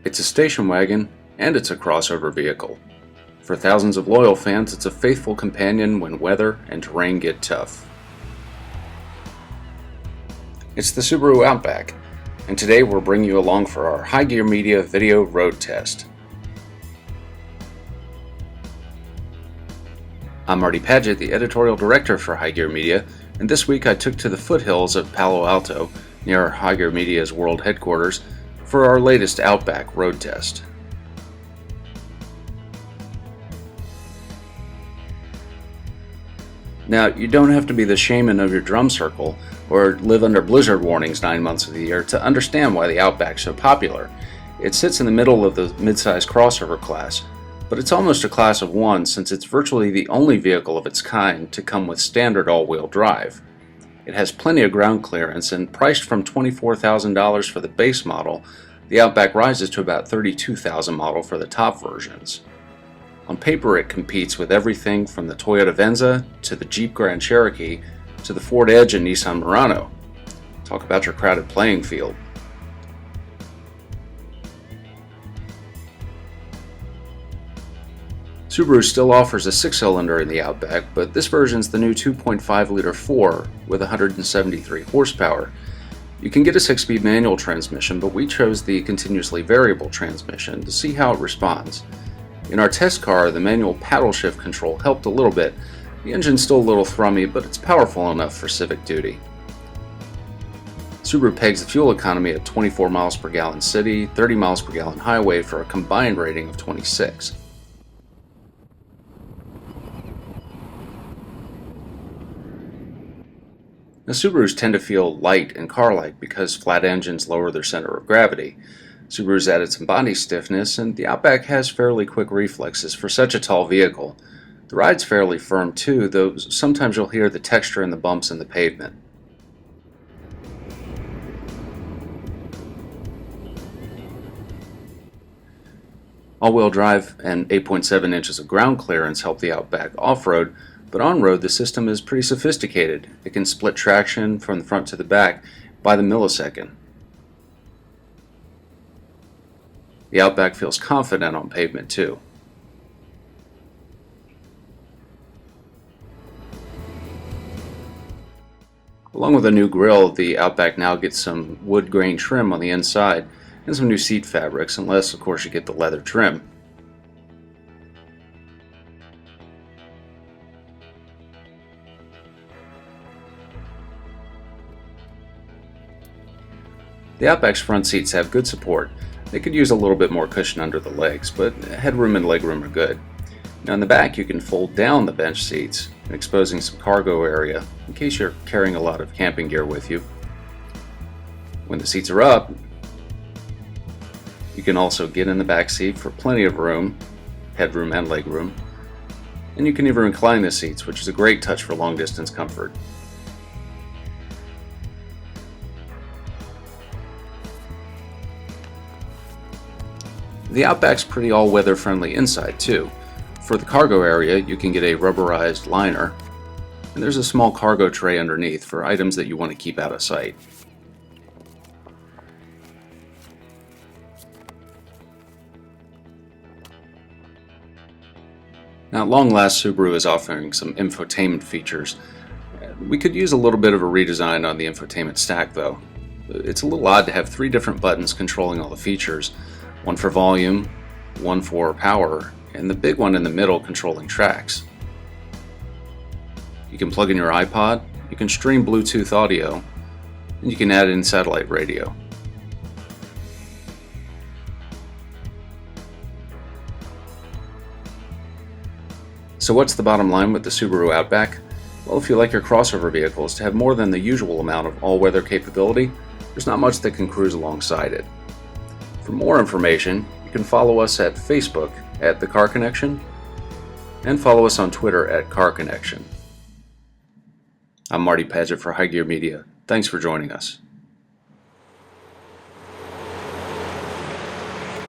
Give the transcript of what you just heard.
It's a station wagon, and it's a crossover vehicle. For thousands of loyal fans, it's a faithful companion when weather and terrain get tough. It's the Subaru Outback, and today we're bringing you along for our High Gear Media video road test. I'm Marty Padgett, the editorial director for High Gear Media, and this week I took to the foothills of Palo Alto, near High Gear Media's world headquarters, for our latest Outback road test. Now, you don't have to be the shaman of your drum circle or live under blizzard warnings 9 months of the year to understand why the Outback's so popular. It sits in the middle of the mid-size crossover class, but it's almost a class of one since it's virtually the only vehicle of its kind to come with standard all-wheel drive. It has plenty of ground clearance, and priced from $24,000 for the base model, the Outback rises to about $32,000 model for the top versions. On paper, it competes with everything from the Toyota Venza to the Jeep Grand Cherokee to the Ford Edge and Nissan Murano. Talk about your crowded playing field. Subaru still offers a 6-cylinder in the Outback, but this version's the new 2.5-liter 4 with 173 horsepower. You can get a 6-speed manual transmission, but we chose the continuously variable transmission to see how it responds. In our test car, the manual paddle shift control helped a little bit. The engine's still a little thrummy, but it's powerful enough for civic duty. Subaru pegs the fuel economy at 24 miles per gallon city, 30 miles per gallon highway for a combined rating of 26. Now, Subarus tend to feel light and car-like because flat engines lower their center of gravity. Subaru's added some body stiffness, and the Outback has fairly quick reflexes for such a tall vehicle. The ride's fairly firm too, though sometimes you'll hear the texture in the bumps in the pavement. All-wheel drive and 8.7 inches of ground clearance help the Outback off-road, but on-road the system is pretty sophisticated. It can split traction from the front to the back by the millisecond. The Outback feels confident on pavement too. Along with a new grille, the Outback now gets some wood grain trim on the inside and some new seat fabrics, unless of course you get the leather trim. The Outback's front seats have good support. They could use a little bit more cushion under the legs, but headroom and legroom are good. Now in the back you can fold down the bench seats, exposing some cargo area in case you're carrying a lot of camping gear with you. When the seats are up, you can also get in the back seat for plenty of room, headroom and legroom, and you can even recline the seats, which is a great touch for long distance comfort. The Outback's pretty all-weather friendly inside too. For the cargo area, you can get a rubberized liner, and there's a small cargo tray underneath for items that you want to keep out of sight. Now at long last, Subaru is offering some infotainment features. We could use a little bit of a redesign on the infotainment stack though. It's a little odd to have 3 different buttons controlling all the features. One for volume, one for power, and the big one in the middle controlling tracks. You can plug in your iPod, you can stream Bluetooth audio, and you can add in satellite radio. So what's the bottom line with the Subaru Outback? Well, if you like your crossover vehicles to have more than the usual amount of all-weather capability, there's not much that can cruise alongside it. For more information, you can follow us at Facebook at The Car Connection and follow us on Twitter at Car Connection. I'm Marty Padgett for High Gear Media. Thanks for joining us.